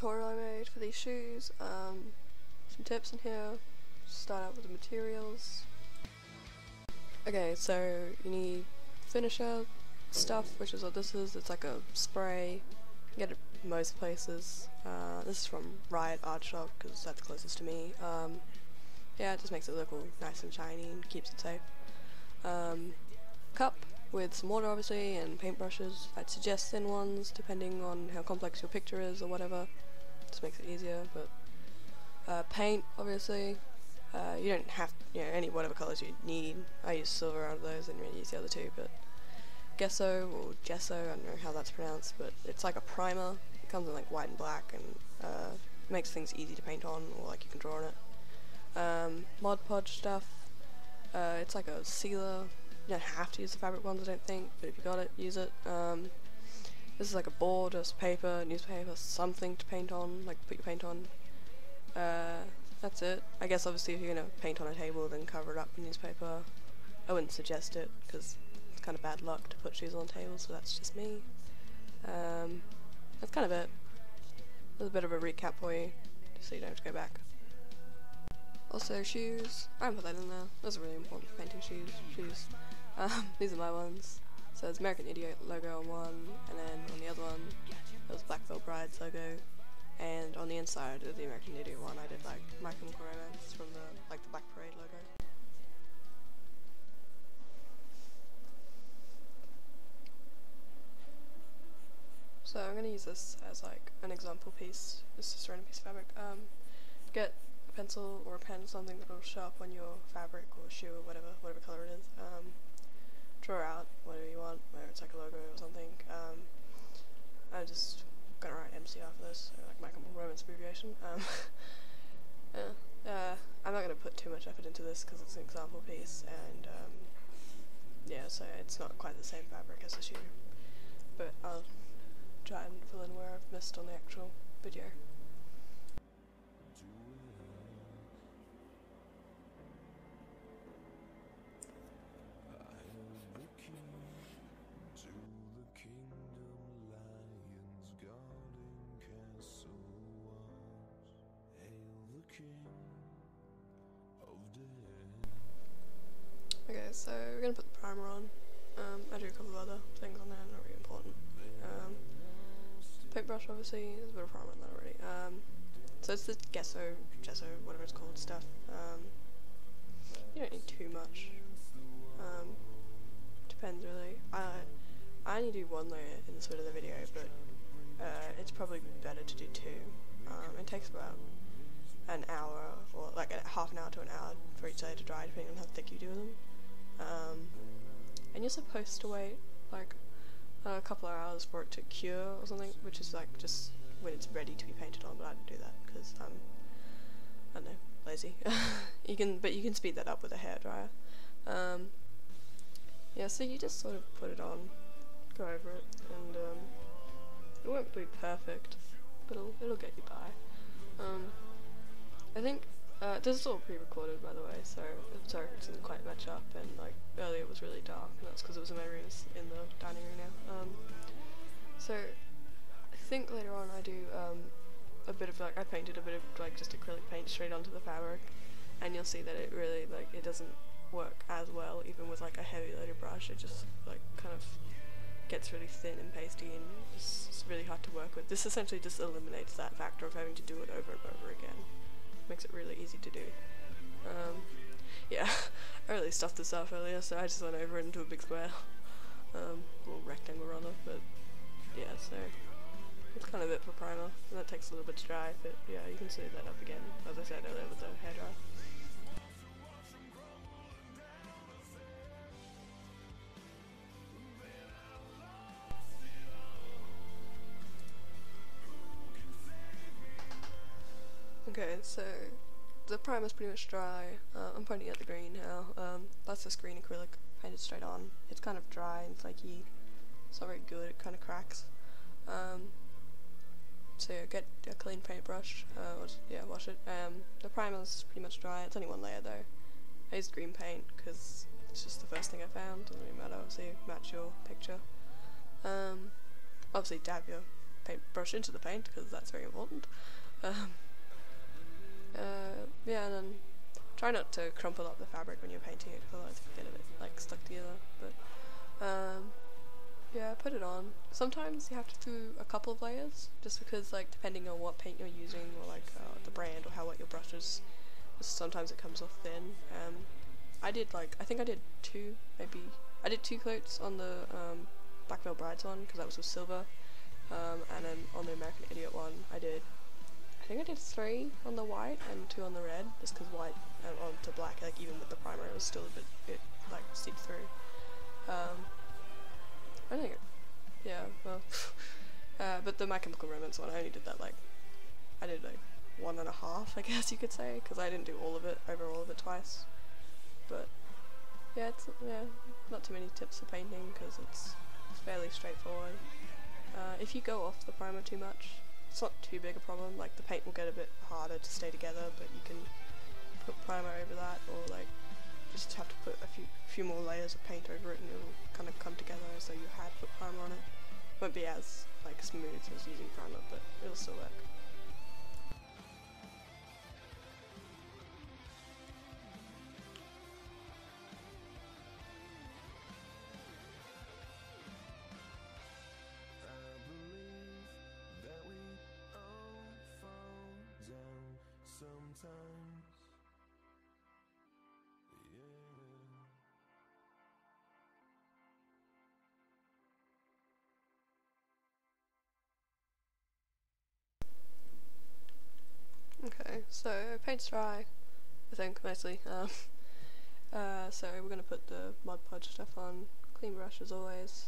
tutorial I made for these shoes. Some tips in here. Start out with the materials. Okay, so you need finisher stuff, which is what this is. It's like a spray. You get it most places. This is from Riot Art Shop because that's closest to me. Yeah, it just makes it look all nice and shiny and keeps it safe. Cup with some water obviously and paintbrushes. I'd suggest thin ones depending on how complex your picture is or whatever. Just makes it easier. But paint obviously. You don't have any whatever colours you need. I use silver out of those and really use the other two, but gesso or gesso, I don't know how that's pronounced, but it's like a primer. It comes in like white and black and makes things easy to paint on, or like you can draw on it. Mod Podge stuff, it's like a sealer. You don't have to use the fabric ones I don't think, but if you got it, use it. This is like a board, just paper, newspaper, something to paint on, like put your paint on. That's it. I guess obviously if you're going to paint on a table then cover it up in newspaper. I wouldn't suggest it because it's kind of bad luck to put shoes on tables, so that's just me. That's kind of it. There's a bit of a recap for you, just so you don't have to go back. Also shoes, I haven't put that in there. Those are really important for painting shoes. These are my ones. So there's American Idiot logo on one, and then on the other one there's Black Veil Bride's logo. And on the inside of the American Idiot one, I did like My Chemical Romance from the Black Parade logo. So I'm gonna use this as like an example piece. This is just a random piece of fabric. Get a pencil or a pen, something that'll show up on your fabric or shoe or whatever color it is. Draw out whatever you want, whether it's like a logo or something. I just gonna write MCR for this, so like My Chemical Romance abbreviation. I'm not gonna put too much effort into this because it's an example piece, and yeah, so it's not quite the same fabric as the shoe, but I'll try and fill in where I've missed on the actual video. Okay, so we're gonna put the primer on. I do a couple of other things on there, not really important. Paintbrush obviously, there's a bit of primer on that already. So it's the gesso, whatever it's called stuff. You don't need too much. Depends really. I only do one layer in this bit of the video, but it's probably better to do two. It takes about an hour, or like half an hour to an hour for each layer to dry, depending on how thick you do them. And you're supposed to wait like a couple of hours for it to cure or something, which is like just when it's ready to be painted on, but I don't do that because I'm, I don't know, lazy. But you can speed that up with a hairdryer. Yeah, so you just sort of put it on, go over it, and it won't be perfect, but it'll get you by. I think this is all pre-recorded, by the way, so I'm sorry if it didn't quite match up, and like earlier it was really dark, and that's because it was in my room, in the dining room now. So I think later on I do a bit of like, I painted a bit of like just acrylic paint straight onto the fabric, and you'll see that it really like it doesn't work as well even with like a heavy loaded brush. It just like kind of gets really thin and pasty, and it's really hard to work with. This essentially just eliminates that factor of having to do it over and over again. Makes it really easy to do. Yeah, I really stuffed this up earlier, so I just went over it into a big square. Little rectangle rather, but yeah, so it's kind of it for primer, and that takes a little bit to dry, but yeah, you can smooth that up again, as I said earlier with the hairdryer. Okay, so the primer's pretty much dry. I'm pointing at the green now. That's just green acrylic painted straight on. It's kind of dry and flaky. It's not very good, it kind of cracks. So yeah, get a clean paintbrush, wash it. The primer's pretty much dry. It's only one layer though. I used green paint because it's just the first thing I found. Doesn't really matter, obviously match your picture. Obviously dab your paintbrush into the paint, because that's very important. Yeah, and then try not to crumple up the fabric when you're painting it, because otherwise you get a bit like stuck together. But yeah, put it on. Sometimes you have to do a couple of layers, just because like depending on what paint you're using, or like the brand, or how wet your brush is, sometimes it comes off thin. I think I did two coats on the Black Veil Brides one, because that was with silver, and then on the American Idiot one I think I did 3 on the white and 2 on the red, just because white and onto black, like even with the primer, it was still a bit like seeped through. I think yeah, well, but the My Chemical Romance one, I only did that I did 1.5, I guess you could say, because I didn't do all of it twice. But yeah, it's not too many tips for painting, because it's fairly straightforward. If you go off the primer too much, it's not too big a problem. Like, the paint will get a bit harder to stay together, but you can put primer over that, or like just have to put a few more layers of paint over it, and it'll kind of come together as though you had put primer on it. Won't be as like smooth as using primer, but it'll still work. Okay, so paint's dry, I think, mostly. So we're going to put the Mod Podge stuff on, clean brush as always.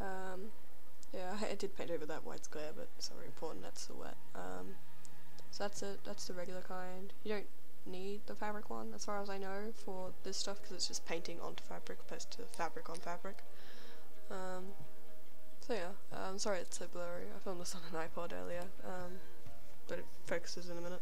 Yeah, I did paint over that white square, but it's not very important, that's still wet. So that's it, that's the regular kind. You don't need the fabric one, as far as I know, for this stuff, because it's just painting onto fabric opposed to fabric on fabric. So yeah, I'm sorry it's so blurry. I filmed this on an iPod earlier, but it focuses in a minute.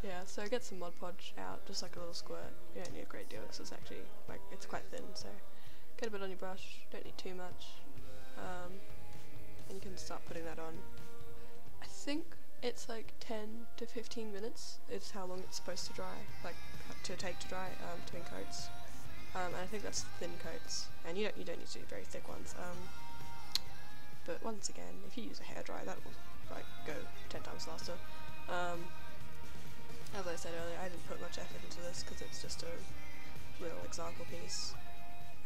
Yeah, so get some Mod Podge out, just like a little squirt. You don't need a great deal, because it's actually, like, it's quite thin, so get a bit on your brush, don't need too much, and you can start putting that on. I think it's like 10 to 15 minutes is how long it's supposed to dry, like, to take to dry, between coats. And I think that's thin coats, and you don't need to do very thick ones. But once again, if you use a hairdryer, that will like go 10 times faster. As I said earlier, I didn't put much effort into this because it's just a little example piece.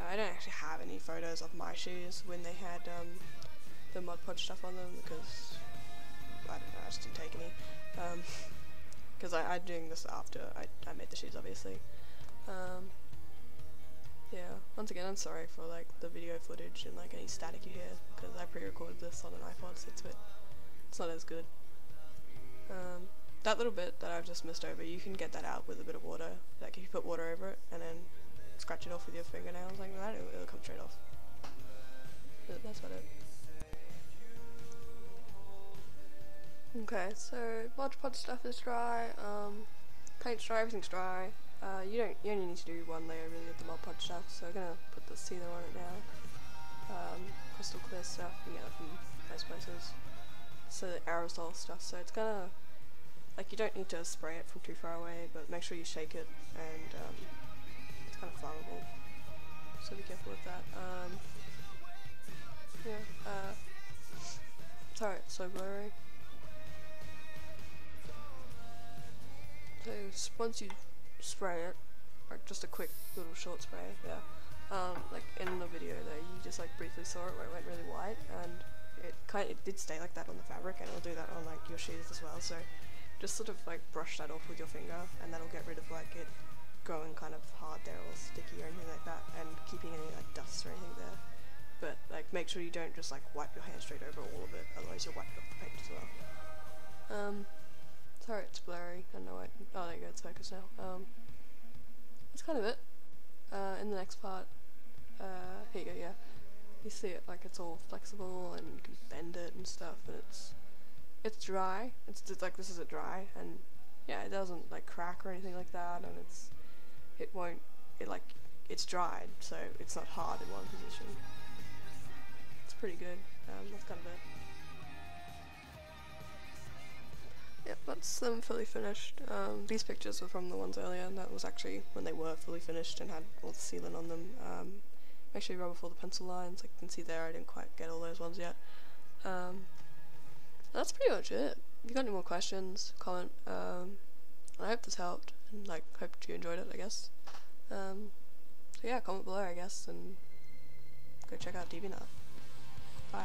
I don't actually have any photos of my shoes when they had the Mod Podge stuff on them, because I don't know, I just didn't take any. Because I'm doing this after I made the shoes, obviously. Yeah, once again, I'm sorry for like the video footage and like any static you hear, because I pre-recorded this on an iPod, so it's not as good. That little bit that I've just missed over, you can get that out with a bit of water. Like if you put water over it and then scratch it off with your fingernails like that, it'll come straight off. But that's about it. Okay, so Mod Podge stuff is dry, paint's dry, everything's dry. You only need to do one layer really with the Mod Podge stuff, so I'm gonna put the sealer on it now. Crystal clear stuff, you can get it from most places. So the aerosol stuff, so it's gonna, like, you don't need to spray it from too far away, but make sure you shake it, and it's kind of flammable, so be careful with that. Yeah, sorry it's so blurry. So once you spray it, like just a quick little short spray, yeah. Like in the video there, you just like briefly saw it where it went really white, and it did stay like that on the fabric, and it'll do that on like your shoes as well. So just sort of like brush that off with your finger, and that'll get rid of like it going kind of hard there or sticky or anything like that, and keeping any like dust or anything there. But like make sure you don't just like wipe your hand straight over all of it, otherwise you'll wipe off the paint as well. Sorry it's blurry, I know oh there you go, it's focused now. That's kind of it. In the next part, here you go, yeah. You see it, like it's all flexible and you can bend it and stuff, and it's dry. It's like, this isn't dry, and yeah, it doesn't like crack or anything like that, and it's dried, so it's not hard in one position. It's pretty good. That's kind of it. Yep, that's them fully finished. These pictures were from the ones earlier, and that was actually when they were fully finished and had all the sealant on them. Actually rub off all the pencil lines, like you can see there. I didn't quite get all those ones yet. That's pretty much it. If you got any more questions, comment. I hope this helped, and like hope you enjoyed it, I guess. So yeah, comment below, I guess, and go check out DeviantArt. Bye.